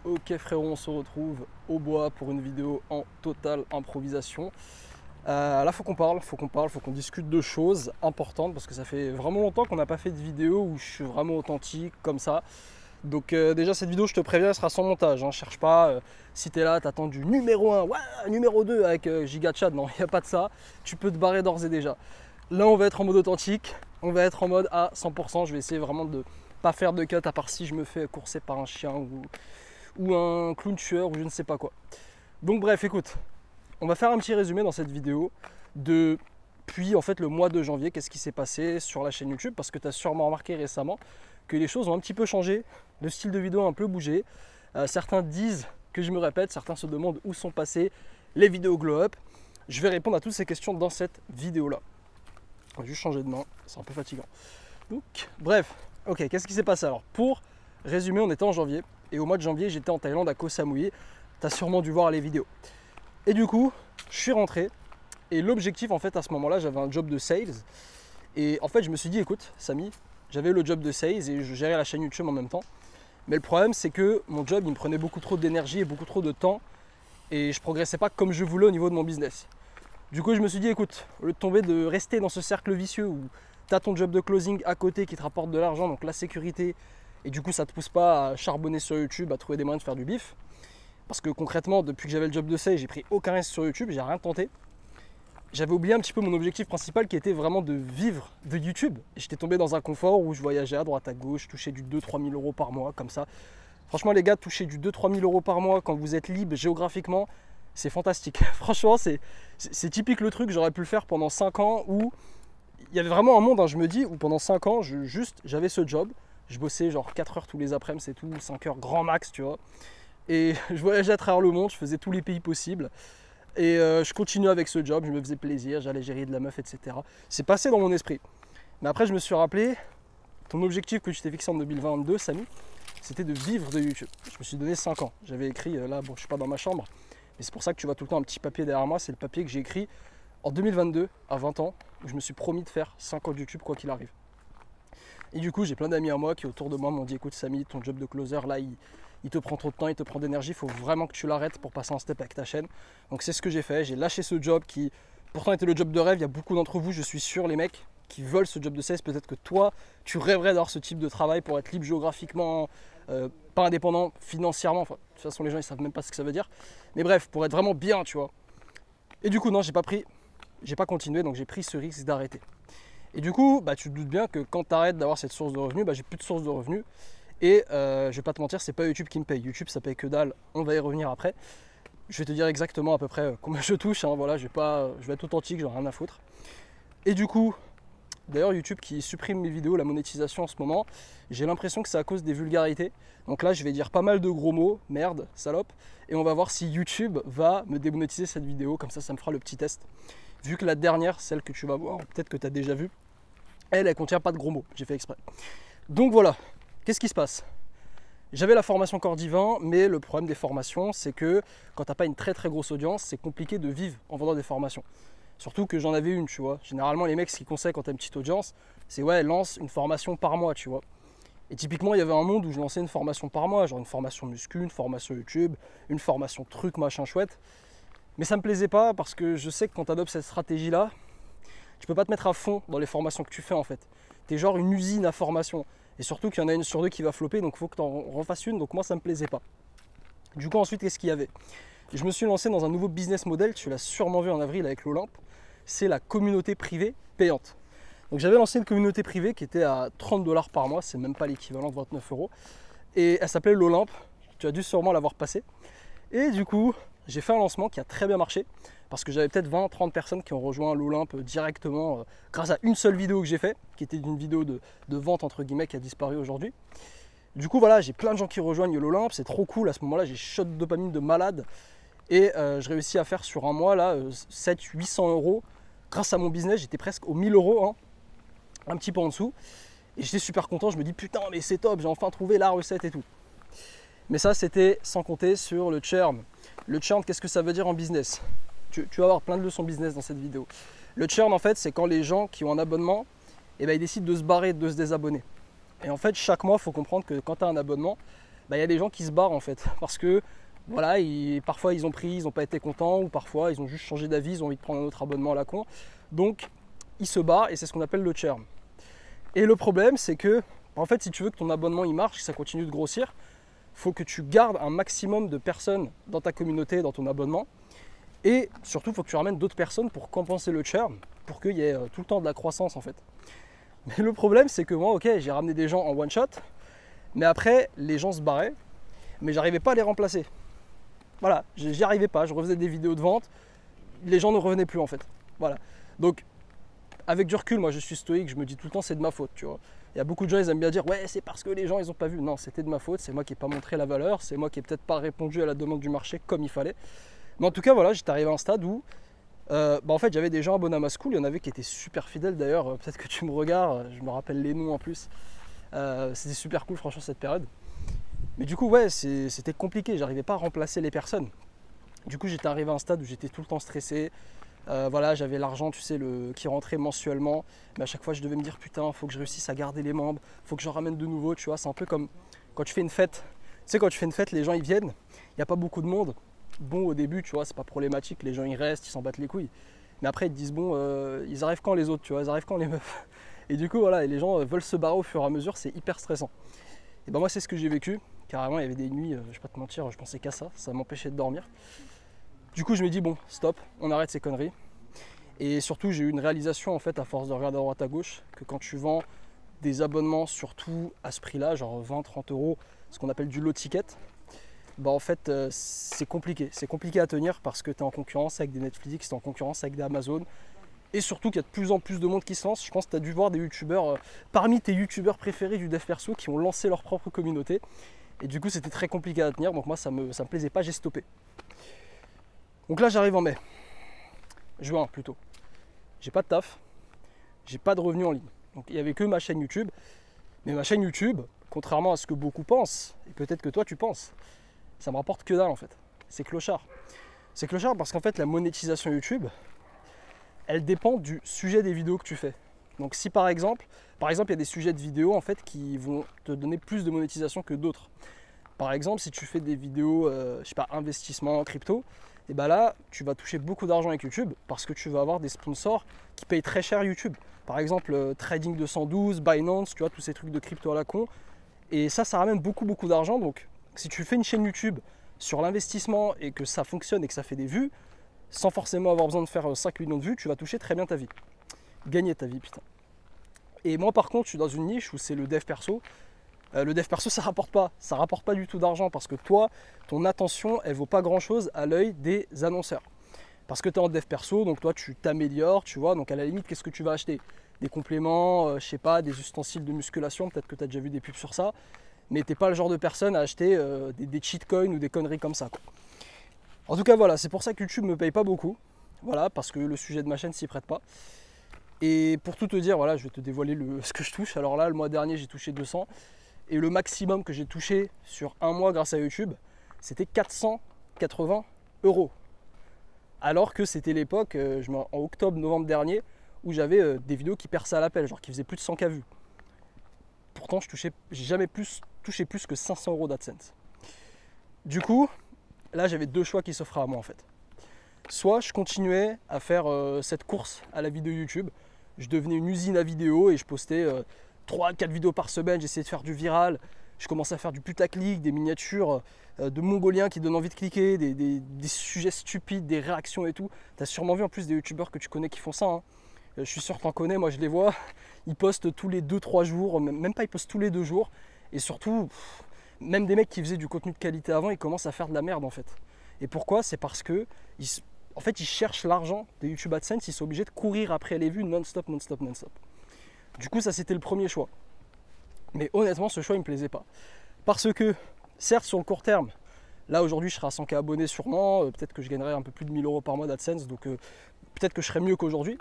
Ok frérot, on se retrouve au bois pour une vidéo en totale improvisation. Là faut qu'on discute de choses importantes parce que ça fait vraiment longtemps qu'on n'a pas fait de vidéo où je suis vraiment authentique comme ça. Donc déjà cette vidéo, je te préviens, elle sera sans montage, hein. Cherche pas, si t'es là, t'attends du numéro 1, ouais, numéro 2 avec Giga Chad, non, il n'y a pas de ça. Tu peux te barrer d'ores et déjà. Là on va être en mode authentique, on va être en mode à 100%, je vais essayer vraiment de pas faire de cut à part si je me fais courser par un chien ou un clown tueur ou je ne sais pas quoi. Donc bref, écoute, on va faire un petit résumé dans cette vidéo depuis en fait le mois de janvier, qu'est-ce qui s'est passé sur la chaîne YouTube, parce que tu as sûrement remarqué récemment que les choses ont un petit peu changé, le style de vidéo a un peu bougé. Certains disent que je me répète, certains se demandent où sont passées les vidéos glow up. Je vais répondre à toutes ces questions dans cette vidéo là. On va juste changer de main, c'est un peu fatigant. Donc bref, ok, qu'est-ce qui s'est passé alors? Pour résumer, on était en janvier et au mois de janvier j'étais en Thaïlande à Koh Samui. Tu as sûrement dû voir les vidéos. Et du coup, je suis rentré et l'objectif en fait à ce moment-là, j'avais un job de sales. Et en fait, je me suis dit, écoute, Samy, j'avais le job de sales et je gérais la chaîne YouTube en même temps. Mais le problème, c'est que mon job, il me prenait beaucoup trop d'énergie et beaucoup trop de temps et je progressais pas comme je voulais au niveau de mon business. Du coup, je me suis dit, écoute, au lieu de rester dans ce cercle vicieux où tu as ton job de closing à côté qui te rapporte de l'argent, donc la sécurité, et du coup, ça ne te pousse pas à charbonner sur YouTube, à trouver des moyens de faire du bif. Parce que concrètement, depuis que j'avais le job de sales, j'ai pris aucun risque sur YouTube, j'ai rien tenté. J'avais oublié un petit peu mon objectif principal qui était vraiment de vivre de YouTube. Et j'étais tombé dans un confort où je voyageais à droite à gauche, je touchais du 2-3 000 euros par mois, comme ça. Franchement, les gars, toucher du 2-3 000 euros par mois quand vous êtes libre géographiquement, c'est fantastique. Franchement, c'est typique le truc, j'aurais pu le faire pendant 5 ans où il y avait vraiment un monde, hein, je me dis, où pendant 5 ans, j'avais ce job. Je bossais genre 4 heures tous les après-midi, c'est tout, 5 heures grand max, tu vois. Et je voyageais à travers le monde, je faisais tous les pays possibles. Et je continuais avec ce job, je me faisais plaisir, j'allais gérer de la meuf, etc. C'est passé dans mon esprit. Mais après, je me suis rappelé, ton objectif que tu t'es fixé en 2022, Samy, c'était de vivre de YouTube. Je me suis donné 5 ans. J'avais écrit, là, bon, je suis pas dans ma chambre, mais c'est pour ça que tu vois tout le temps un petit papier derrière moi. C'est le papier que j'ai écrit en 2022, à 20 ans, où je me suis promis de faire 5 ans de YouTube, quoi qu'il arrive. Et du coup, j'ai plein d'amis à moi qui, autour de moi, m'ont dit, écoute, Samy, ton job de closer, là, il te prend trop de temps, il te prend d'énergie, il faut vraiment que tu l'arrêtes pour passer un step avec ta chaîne. Donc c'est ce que j'ai fait, j'ai lâché ce job qui pourtant était le job de rêve. Il y a beaucoup d'entre vous, je suis sûr, les mecs, qui veulent ce job de sales. Peut-être que toi, tu rêverais d'avoir ce type de travail pour être libre géographiquement, pas indépendant financièrement. Enfin, de toute façon, les gens, ils savent même pas ce que ça veut dire. Mais bref, pour être vraiment bien, tu vois. Et du coup, non, j'ai pas continué, donc j'ai pris ce risque d'arrêter. Et du coup, bah, tu te doutes bien que quand tu arrêtes d'avoir cette source de revenus, bah, j'ai plus de source de revenus. Et je vais pas te mentir, c'est pas YouTube qui me paye. YouTube, ça paye que dalle. On va y revenir après. Je vais te dire exactement à peu près combien je touche. Hein. Voilà, je vais être authentique, j'en ai rien à foutre. Et du coup, d'ailleurs, YouTube qui supprime mes vidéos, la monétisation en ce moment, j'ai l'impression que c'est à cause des vulgarités. Donc là, je vais dire pas mal de gros mots, merde, salope. Et on va voir si YouTube va me démonétiser cette vidéo. Comme ça me fera le petit test. Vu que la dernière, celle que tu vas voir, peut-être que tu as déjà vu, elle contient pas de gros mots. J'ai fait exprès. Donc voilà. Qu'est-ce qui se passe? J'avais la formation corps divin, mais le problème des formations, c'est que quand tu n'as pas une très très grosse audience, c'est compliqué de vivre en vendant des formations. Surtout que j'en avais une, tu vois. Généralement, les mecs, ce qu'ils conseillent quand tu as une petite audience, c'est ouais, lance une formation par mois, tu vois. Et typiquement, il y avait un monde où je lançais une formation par mois, genre une formation muscu, une formation YouTube, une formation truc, machin chouette. Mais ça me plaisait pas parce que je sais que quand tu adoptes cette stratégie-là, tu peux pas te mettre à fond dans les formations que tu fais en fait. Tu es genre une usine à formation. Et surtout qu'il y en a une sur deux qui va flopper, donc il faut que tu en refasses une. Donc moi, ça ne me plaisait pas. Du coup, ensuite, qu'est-ce qu'il y avait? Je me suis lancé dans un nouveau business model, tu l'as sûrement vu en avril avec l'Olympe. C'est la communauté privée payante. Donc j'avais lancé une communauté privée qui était à 30 $ par mois, c'est même pas l'équivalent de 29 €. Et elle s'appelait l'Olympe, tu as dû sûrement l'avoir passée. Et du coup, j'ai fait un lancement qui a très bien marché. Parce que j'avais peut-être 20-30 personnes qui ont rejoint l'Olympe directement grâce à une seule vidéo que j'ai faite, qui était une vidéo de vente entre guillemets qui a disparu aujourd'hui. Du coup voilà, j'ai plein de gens qui rejoignent l'Olympe, c'est trop cool. À ce moment-là, j'ai shot de dopamine de malade. Et je réussis à faire sur un mois là 700-800 €. Grâce à mon business, j'étais presque aux 1000 €, hein, un petit peu en dessous. Et j'étais super content, je me dis putain mais c'est top, j'ai enfin trouvé la recette et tout. Mais ça c'était sans compter sur le churn. Le churn, qu'est-ce que ça veut dire en business? Tu vas avoir plein de leçons business dans cette vidéo. Le churn, en fait, c'est quand les gens qui ont un abonnement, eh ben, ils décident de se barrer, de se désabonner. Et en fait, chaque mois, il faut comprendre que quand tu as un abonnement, bah, y a des gens qui se barrent en fait. Parce que voilà, parfois ils ont pris, ils n'ont pas été contents, ou parfois ils ont juste changé d'avis, ils ont envie de prendre un autre abonnement à la con. Donc ils se barrent et c'est ce qu'on appelle le churn. Et le problème, c'est que, en fait, si tu veux que ton abonnement il marche, que ça continue de grossir, il faut que tu gardes un maximum de personnes dans ta communauté, dans ton abonnement. Et surtout, il faut que tu ramènes d'autres personnes pour compenser le churn, pour qu'il y ait tout le temps de la croissance en fait. Mais le problème, c'est que moi, ok, j'ai ramené des gens en one shot, mais après, les gens se barraient, mais j'arrivais pas à les remplacer. Voilà, j'y arrivais pas, je refaisais des vidéos de vente, les gens ne revenaient plus en fait. Voilà. Donc, avec du recul, moi je suis stoïque, je me dis tout le temps c'est de ma faute, tu vois. Il y a beaucoup de gens, ils aiment bien dire ouais, c'est parce que les gens ils ont pas vu. Non, c'était de ma faute, c'est moi qui n'ai pas montré la valeur, c'est moi qui n'ai peut-être pas répondu à la demande du marché comme il fallait. Mais en tout cas, voilà, j'étais arrivé à un stade où en fait j'avais des gens abonnés à ma school, il y en avait qui étaient super fidèles d'ailleurs, peut-être que tu me regardes, je me rappelle les noms en plus. C'était super cool franchement cette période. Mais du coup ouais, c'était compliqué, j'arrivais pas à remplacer les personnes. Du coup j'étais arrivé à un stade où j'étais tout le temps stressé. Voilà, j'avais l'argent, tu sais, qui rentrait mensuellement, mais à chaque fois je devais me dire putain, faut que je réussisse à garder les membres, faut que j'en ramène de nouveaux, tu vois. C'est un peu comme quand tu fais une fête. Tu sais, quand tu fais une fête, les gens ils viennent, il n'y a pas beaucoup de monde. Bon, au début, tu vois, c'est pas problématique, les gens ils restent, ils s'en battent les couilles. Mais après ils te disent bon, ils arrivent quand les autres, tu vois, ils arrivent quand les meufs. Et du coup, voilà, et les gens veulent se barrer au fur et à mesure, c'est hyper stressant. Et ben moi, c'est ce que j'ai vécu. Carrément, il y avait des nuits, je vais pas te mentir, je pensais qu'à ça m'empêchait de dormir. Du coup, je me dis bon, stop, on arrête ces conneries. Et surtout, j'ai eu une réalisation en fait à force de regarder à droite à gauche que quand tu vends des abonnements, surtout à ce prix-là, genre 20-30 euros, ce qu'on appelle du low ticket, bah en fait c'est compliqué. C'est compliqué à tenir parce que tu es en concurrence avec des Netflix, tu es en concurrence avec des Amazon. Et surtout qu'il y a de plus en plus de monde qui se lance. Je pense que tu as dû voir des youtubeurs, parmi tes youtubeurs préférés du dev perso, qui ont lancé leur propre communauté. Et du coup, c'était très compliqué à tenir. Donc moi, ça me plaisait pas, j'ai stoppé. Donc là, j'arrive en mai. Juin plutôt. J'ai pas de taf, j'ai pas de revenus en ligne. Donc il n'y avait que ma chaîne YouTube. Mais ma chaîne YouTube, contrairement à ce que beaucoup pensent, et peut-être que toi tu penses, ça me rapporte que dalle en fait. C'est clochard. C'est clochard parce qu'en fait la monétisation YouTube, elle dépend du sujet des vidéos que tu fais. Donc si par exemple, il y a des sujets de vidéos en fait qui vont te donner plus de monétisation que d'autres. Par exemple, si tu fais des vidéos, je sais pas, investissement, crypto, et ben là, tu vas toucher beaucoup d'argent avec YouTube parce que tu vas avoir des sponsors qui payent très cher YouTube. Par exemple, Trading 212, Binance, tu vois, tous ces trucs de crypto à la con. Et ça ramène beaucoup d'argent. Donc, si tu fais une chaîne YouTube sur l'investissement et que ça fonctionne et que ça fait des vues, sans forcément avoir besoin de faire 5 millions de vues, tu vas toucher très bien ta vie. Gagner ta vie, putain. Et moi, par contre, je suis dans une niche où c'est le dev perso. Le dev perso, ça rapporte pas du tout d'argent parce que toi, ton attention, elle vaut pas grand chose à l'œil des annonceurs. Parce que tu es en dev perso, donc toi tu t'améliores, tu vois, donc à la limite, qu'est-ce que tu vas acheter? Des compléments, je sais pas, des ustensiles de musculation, peut-être que tu as déjà vu des pubs sur ça, mais t'es pas le genre de personne à acheter des cheat coins ou des conneries comme ça, quoi. En tout cas, voilà, c'est pour ça que YouTube me paye pas beaucoup, voilà, parce que le sujet de ma chaîne s'y prête pas. Et pour tout te dire, voilà, je vais te dévoiler ce que je touche. Alors là, le mois dernier, j'ai touché 200. Et le maximum que j'ai touché sur un mois grâce à YouTube, c'était 480 €. Alors que c'était l'époque, en octobre-novembre dernier, où j'avais des vidéos qui perçaient à l'appel, genre qui faisaient plus de 100K vues. Pourtant, j'ai jamais touché plus que 500 € d'AdSense. Du coup, là, j'avais deux choix qui s'offraient à moi en fait. Soit je continuais à faire cette course à la vidéo YouTube, je devenais une usine à vidéo et je postais 3-4 vidéos par semaine, j'essayais de faire du viral, je commençais à faire du putaclic, des miniatures de mongoliens qui donnent envie de cliquer, des sujets stupides, des réactions et tout. Tu as sûrement vu en plus des youtubeurs que tu connais qui font ça, hein. Je suis sûr que tu en connais, moi je les vois, ils postent tous les 2-3 jours, même pas, ils postent tous les 2 jours. Et surtout, même des mecs qui faisaient du contenu de qualité avant, ils commencent à faire de la merde en fait. Et pourquoi? C'est parce que en fait, ils cherchent l'argent des YouTube AdSense, ils sont obligés de courir après les vues non-stop. Du coup, ça c'était le premier choix. Mais honnêtement, ce choix il me plaisait pas. Parce que, certes, sur le court terme, là aujourd'hui je serai à 100K abonnés sûrement, peut-être que je gagnerai un peu plus de 1000 € par mois d'AdSense, donc peut-être que je serai mieux qu'aujourd'hui,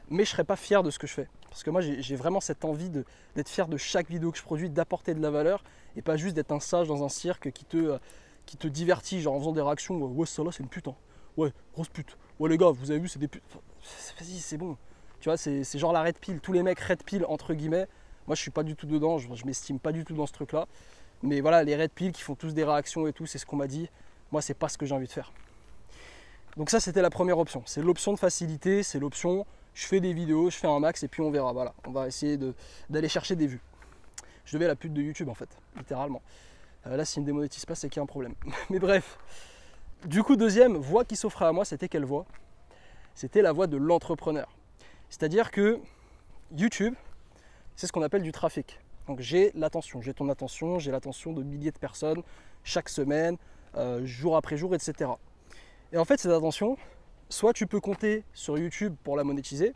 mais je serai pas fier de ce que je fais. Parce que moi j'ai vraiment cette envie d'être fier de chaque vidéo que je produis, d'apporter de la valeur, et pas juste d'être un sage dans un cirque qui te divertit, genre en faisant des réactions, ouais ça là c'est une pute, hein. Ouais, grosse pute. Ouais les gars, vous avez vu, c'est des putes. Vas-y, c'est bon. Tu vois, c'est genre la red pill. Tous les mecs red pill, entre guillemets. Moi, je suis pas du tout dedans. Je m'estime pas du tout dans ce truc-là. Mais voilà, les red pill qui font tous des réactions et tout, c'est ce qu'on m'a dit. Moi, c'est pas ce que j'ai envie de faire. Donc ça, c'était la première option. C'est l'option de facilité, c'est l'option je fais des vidéos, je fais un max et puis on verra. Voilà, on va essayer d'aller chercher des vues. Je deviens la pute de YouTube en fait, littéralement. Là, s'il me démonétise pas, c'est qu'il y a un problème. Mais bref. Du coup, deuxième voie qui s'offrait à moi, c'était quelle voie? C'était la voie de l'entrepreneur. C'est-à-dire que YouTube, c'est ce qu'on appelle du trafic. Donc j'ai l'attention, j'ai ton attention, j'ai l'attention de milliers de personnes chaque semaine, jour après jour, etc. Et en fait, cette attention, soit tu peux compter sur YouTube pour la monétiser,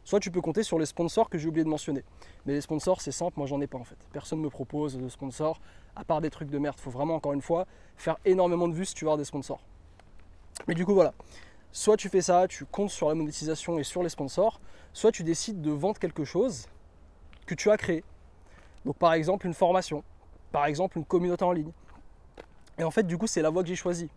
soit tu peux compter sur les sponsors que j'ai oublié de mentionner. Mais les sponsors, c'est simple, moi j'en ai pas en fait. Personne ne me propose de sponsors, à part des trucs de merde. Il faut vraiment, encore une fois, faire énormément de vues si tu veux avoir des sponsors. Mais du coup, voilà. Soit tu fais ça, tu comptes sur la monétisation et sur les sponsors, soit tu décides de vendre quelque chose que tu as créé. Donc par exemple, une formation, par exemple, une communauté en ligne. Et en fait, du coup, c'est la voie que j'ai choisie.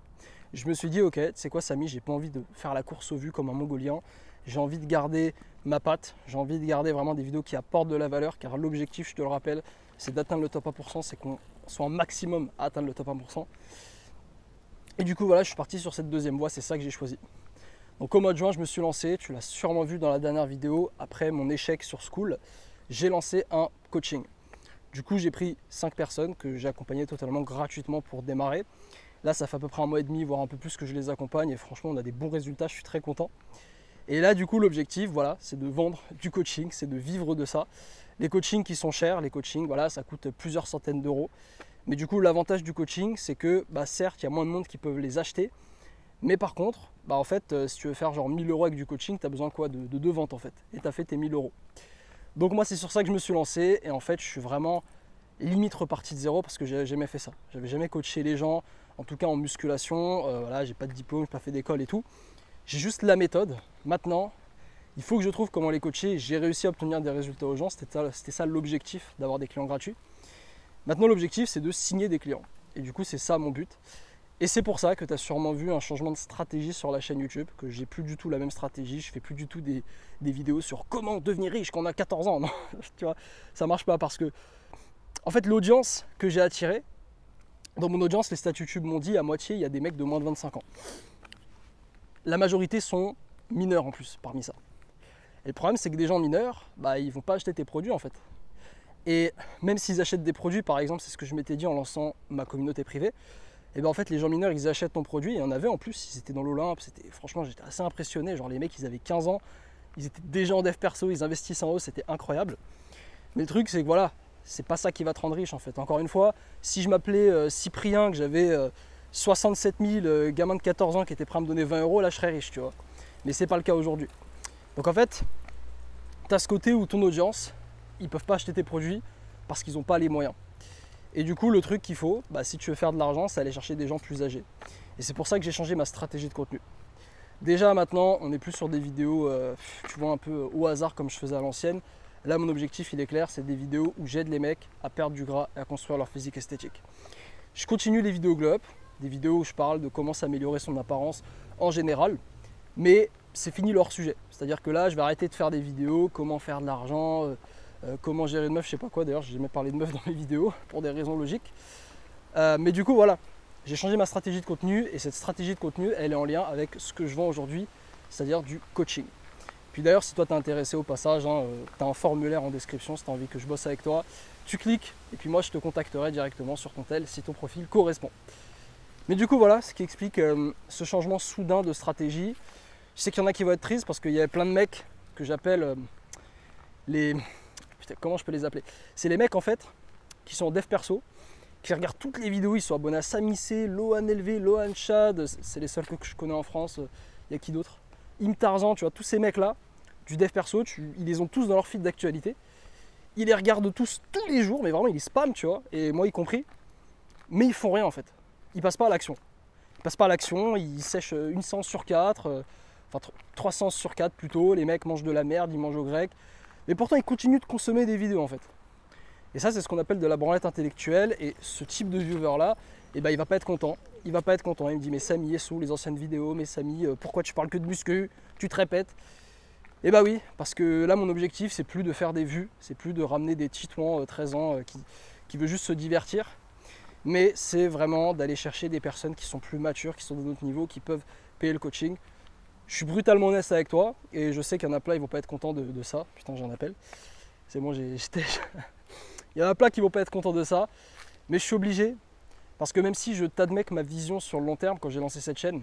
Je me suis dit, ok, tu sais quoi, Samy, j'ai pas envie de faire la course aux vues comme un Mongolien. J'ai envie de garder ma patte, j'ai envie de garder vraiment des vidéos qui apportent de la valeur, car l'objectif, je te le rappelle, c'est d'atteindre le top 1%, c'est qu'on soit un maximum à atteindre le top 1%. Et du coup, voilà, je suis parti sur cette deuxième voie, c'est ça que j'ai choisi. Donc au mois de juin, je me suis lancé, tu l'as sûrement vu dans la dernière vidéo, après mon échec sur School, j'ai lancé un coaching. Du coup, j'ai pris 5 personnes que j'ai accompagnées totalement gratuitement pour démarrer. Là, ça fait à peu près un mois et demi, voire un peu plus que je les accompagne et franchement, on a des bons résultats, je suis très content. Et là, du coup, l'objectif, voilà, c'est de vendre du coaching, c'est de vivre de ça. Les coachings qui sont chers, les coachings, voilà, ça coûte plusieurs centaines d'euros. Mais du coup, l'avantage du coaching, c'est que, certes, il y a moins de monde qui peuvent les acheter. Mais par contre, en fait, si tu veux faire genre 1000 euros avec du coaching, tu as besoin quoi de 2 ventes en fait. Et tu as fait tes 1000 euros. Donc moi, c'est sur ça que je me suis lancé. Et en fait, je suis vraiment limite reparti de zéro parce que j'ai jamais fait ça. J'avais jamais coaché les gens, en tout cas en musculation. Voilà, j'ai pas de diplôme, j'ai pas fait d'école et tout. J'ai juste la méthode. Maintenant, il faut que je trouve comment les coacher. J'ai réussi à obtenir des résultats aux gens. C'était ça l'objectif, d'avoir des clients gratuits. Maintenant, l'objectif, c'est de signer des clients. Et du coup, c'est ça mon but. Et c'est pour ça que tu as sûrement vu un changement de stratégie sur la chaîne YouTube, que j'ai plus du tout la même stratégie, je fais plus du tout des vidéos sur comment devenir riche quand on a 14 ans. Non, tu vois, ça marche pas parce que, en fait, l'audience que j'ai attirée, dans mon audience, les stats YouTube m'ont dit à moitié, il y a des mecs de moins de 25 ans. La majorité sont mineurs en plus, parmi ça. Et le problème, c'est que des gens mineurs, ils vont pas acheter tes produits en fait. Et même s'ils achètent des produits, par exemple, c'est ce que je m'étais dit en lançant ma communauté privée, et en fait les gens mineurs ils achètent ton produit, et il y en avait en plus, ils étaient dans l'Olympe, franchement j'étais assez impressionné, genre les mecs ils avaient 15 ans, ils étaient déjà en dev perso, ils investissent en haut, c'était incroyable. Mais le truc c'est que voilà, c'est pas ça qui va te rendre riche en fait. Encore une fois, si je m'appelais Cyprien, que j'avais 67 000 gamins de 14 ans qui étaient prêts à me donner 20 euros, là je serais riche, tu vois. Mais c'est pas le cas aujourd'hui. Donc en fait, tu as ce côté où ton audience, ils peuvent pas acheter tes produits parce qu'ils n'ont pas les moyens. Et du coup, le truc qu'il faut, si tu veux faire de l'argent, c'est aller chercher des gens plus âgés. Et c'est pour ça que j'ai changé ma stratégie de contenu. Déjà maintenant, on n'est plus sur des vidéos, tu vois, un peu au hasard comme je faisais à l'ancienne. Là, mon objectif, il est clair, c'est des vidéos où j'aide les mecs à perdre du gras et à construire leur physique esthétique. Je continue les vidéos glow up, des vidéos où je parle de comment s'améliorer son apparence en général, mais c'est fini leur sujet. C'est-à-dire que là, je vais arrêter de faire des vidéos, comment faire de l'argent, comment gérer une meuf, je sais pas quoi, d'ailleurs j'ai jamais parlé de meuf dans mes vidéos pour des raisons logiques. Mais du coup voilà, j'ai changé ma stratégie de contenu et cette stratégie de contenu elle est en lien avec ce que je vends aujourd'hui, c'est-à-dire du coaching. Puis d'ailleurs si toi t'es intéressé au passage, tu as un formulaire en description si tu as envie que je bosse avec toi, tu cliques et puis moi je te contacterai directement sur ton tel si ton profil correspond. Mais du coup voilà, ce qui explique ce changement soudain de stratégie. Je sais qu'il y en a qui vont être tristes parce qu'il y avait plein de mecs que j'appelle les... Comment je peux les appeler? C'est les mecs en fait qui sont en dev perso, qui regardent toutes les vidéos, ils sont abonnés à Samy C, Lohan LV, Lohan Chad, c'est les seuls que je connais en France, il y a qui d'autre? Im Tarzan, tu vois, tous ces mecs là, du dev perso, ils les ont tous dans leur feed d'actualité, ils les regardent tous les jours, mais vraiment ils les spamment, tu vois, et moi y compris, mais ils font rien en fait, ils passent pas à l'action. Ils passent pas à l'action, ils sèchent une séance sur 4, enfin 3 séances sur 4 plutôt, les mecs mangent de la merde, ils mangent au grec. Mais pourtant, ils continuent de consommer des vidéos en fait. Et ça, c'est ce qu'on appelle de la branlette intellectuelle. Et ce type de viewer-là, il va pas être content. Il va pas être content. Il me dit, mais Samy, elles sont les anciennes vidéos? Mais Samy, pourquoi tu parles que de muscu? Tu te répètes? Et bah oui, parce que là, mon objectif, c'est plus de faire des vues. C'est plus de ramener des titouans 13 ans qui veut juste se divertir. mais c'est vraiment d'aller chercher des personnes qui sont plus matures, qui sont de notre niveau, qui peuvent payer le coaching. Je suis brutalement honnête avec toi et je sais qu'il y en a plein, ils vont pas être contents de ça. Putain, j'ai un appel. C'est bon, il y en a plein qui vont pas être contents de ça, mais je suis obligé parce que même si je t'admets que ma vision sur le long terme quand j'ai lancé cette chaîne,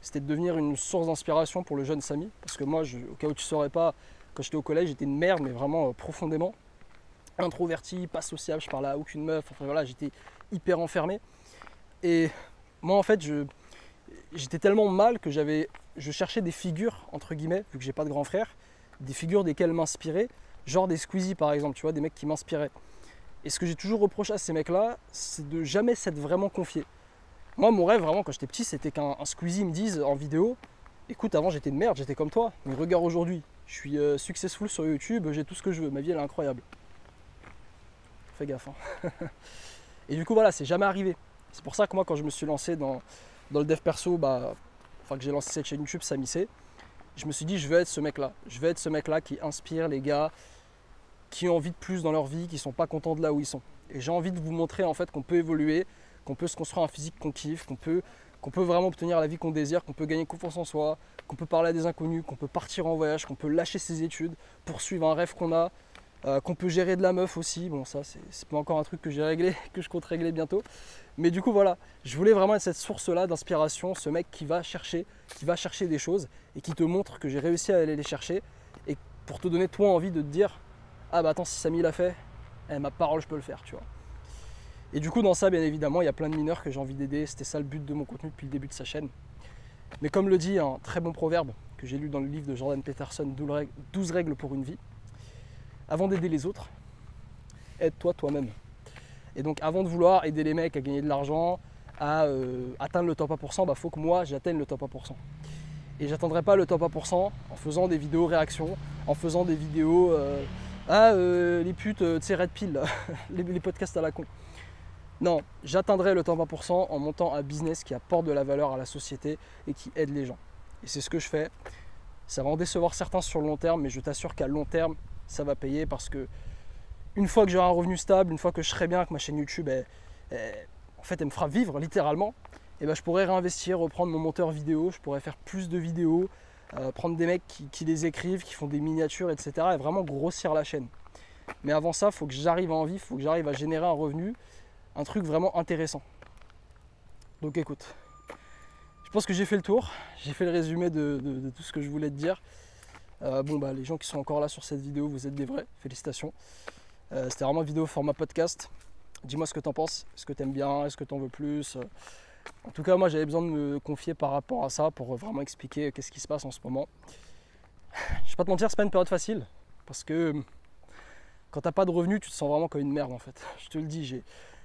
c'était de devenir une source d'inspiration pour le jeune Samy, parce que moi, au cas où tu ne saurais pas, quand j'étais au collège, j'étais une merde, mais vraiment profondément introverti, pas sociable, je parlais à aucune meuf, enfin voilà, j'étais hyper enfermé. Et moi, en fait, j'étais tellement mal que je cherchais des figures, entre guillemets, vu que j'ai pas de grand frère, des figures desquelles m'inspirer, genre des Squeezie par exemple, tu vois, des mecs qui m'inspiraient. Et ce que j'ai toujours reproché à ces mecs-là, c'est de jamais s'être vraiment confié. Moi, mon rêve, vraiment, quand j'étais petit, c'était qu'un Squeezie me dise en vidéo, écoute, avant j'étais une merde, j'étais comme toi, mais regarde aujourd'hui, je suis successful sur YouTube, j'ai tout ce que je veux, ma vie elle est incroyable. Fais gaffe. Hein. Et du coup, voilà, c'est jamais arrivé. C'est pour ça que moi, quand je me suis lancé dans le dev perso, que j'ai lancé cette chaîne YouTube, Samissé, je me suis dit, je veux être ce mec-là. Je veux être ce mec-là qui inspire les gars qui ont envie de plus dans leur vie, qui sont pas contents de là où ils sont. Et j'ai envie de vous montrer en fait qu'on peut évoluer, qu'on peut se construire un physique qu'on kiffe, qu'on peut vraiment obtenir la vie qu'on désire, qu'on peut gagner confiance en soi, qu'on peut parler à des inconnus, qu'on peut partir en voyage, qu'on peut lâcher ses études, poursuivre un rêve qu'on a, qu'on peut gérer de la meuf aussi. Bon, ça, c'est pas encore un truc que j'ai réglé, que je compte régler bientôt. Mais du coup, voilà, je voulais vraiment être cette source-là d'inspiration, ce mec qui va chercher des choses et qui te montre que j'ai réussi à aller les chercher et pour te donner toi envie de te dire ah bah attends, si Samy l'a fait, ma parole, je peux le faire, tu vois. Et du coup, dans ça, bien évidemment, il y a plein de mineurs que j'ai envie d'aider. C'était ça le but de mon contenu depuis le début de sa chaîne. Mais comme le dit un très bon proverbe que j'ai lu dans le livre de Jordan Peterson, 12 règles pour une vie, avant d'aider les autres, aide-toi toi-même. Et donc, avant de vouloir aider les mecs à gagner de l'argent, à atteindre le top 1%, il faut que moi, j'atteigne le top 1%. Et j'atteindrai pas le top 1% en faisant des vidéos réactions, en faisant des vidéos les putes, tu sais, Red Pill, les podcasts à la con. Non, j'atteindrai le top 1% en montant un business qui apporte de la valeur à la société et qui aide les gens. Et c'est ce que je fais. Ça va en décevoir certains sur le long terme, mais je t'assure qu'à long terme, ça va payer parce que une fois que j'aurai un revenu stable, une fois que je serai bien, que ma chaîne YouTube, en fait, elle me fera vivre littéralement, et je pourrais réinvestir, reprendre mon monteur vidéo, je pourrais faire plus de vidéos, prendre des mecs qui les écrivent, qui font des miniatures, etc. et vraiment grossir la chaîne. Mais avant ça, il faut que j'arrive à en vivre, il faut que j'arrive à générer un revenu, un truc vraiment intéressant. Donc écoute, je pense que j'ai fait le tour, j'ai fait le résumé de tout ce que je voulais te dire. Les gens qui sont encore là sur cette vidéo, vous êtes des vrais, félicitations. C'était vraiment une vidéo format podcast. Dis-moi ce que t'en penses, est-ce que t'aimes bien, est-ce que t'en veux plus. En tout cas, moi j'avais besoin de me confier par rapport à ça pour vraiment expliquer qu'est-ce qui se passe en ce moment. Je vais pas te mentir, c'est pas une période facile parce que quand t'as pas de revenus, tu te sens vraiment comme une merde en fait. Je te le dis,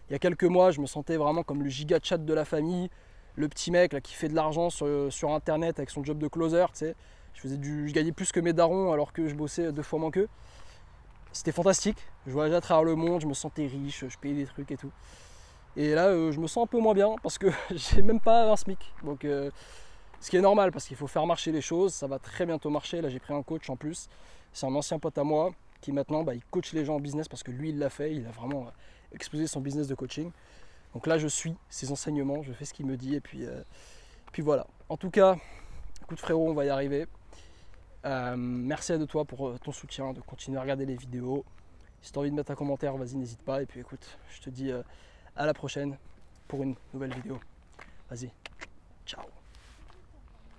il y a quelques mois, je me sentais vraiment comme le giga chat de la famille, le petit mec là, qui fait de l'argent sur internet avec son job de closer, tu sais. Je gagnais plus que mes darons alors que je bossais 2 fois moins qu'eux. C'était fantastique, je voyageais à travers le monde, je me sentais riche, je payais des trucs et tout. Et là, je me sens un peu moins bien parce que j'ai même pas un SMIC. Donc, ce qui est normal parce qu'il faut faire marcher les choses, ça va très bientôt marcher. Là, j'ai pris un coach en plus, c'est un ancien pote à moi qui maintenant, il coach les gens en business parce que lui, il l'a fait, il a vraiment explosé son business de coaching. Donc là, je suis ses enseignements, je fais ce qu'il me dit et puis voilà. En tout cas, écoute frérot, on va y arriver. Merci à toi pour ton soutien, de continuer à regarder les vidéos. Si tu as envie de mettre un commentaire, vas-y, n'hésite pas. Et puis écoute, je te dis à la prochaine pour une nouvelle vidéo. Vas-y,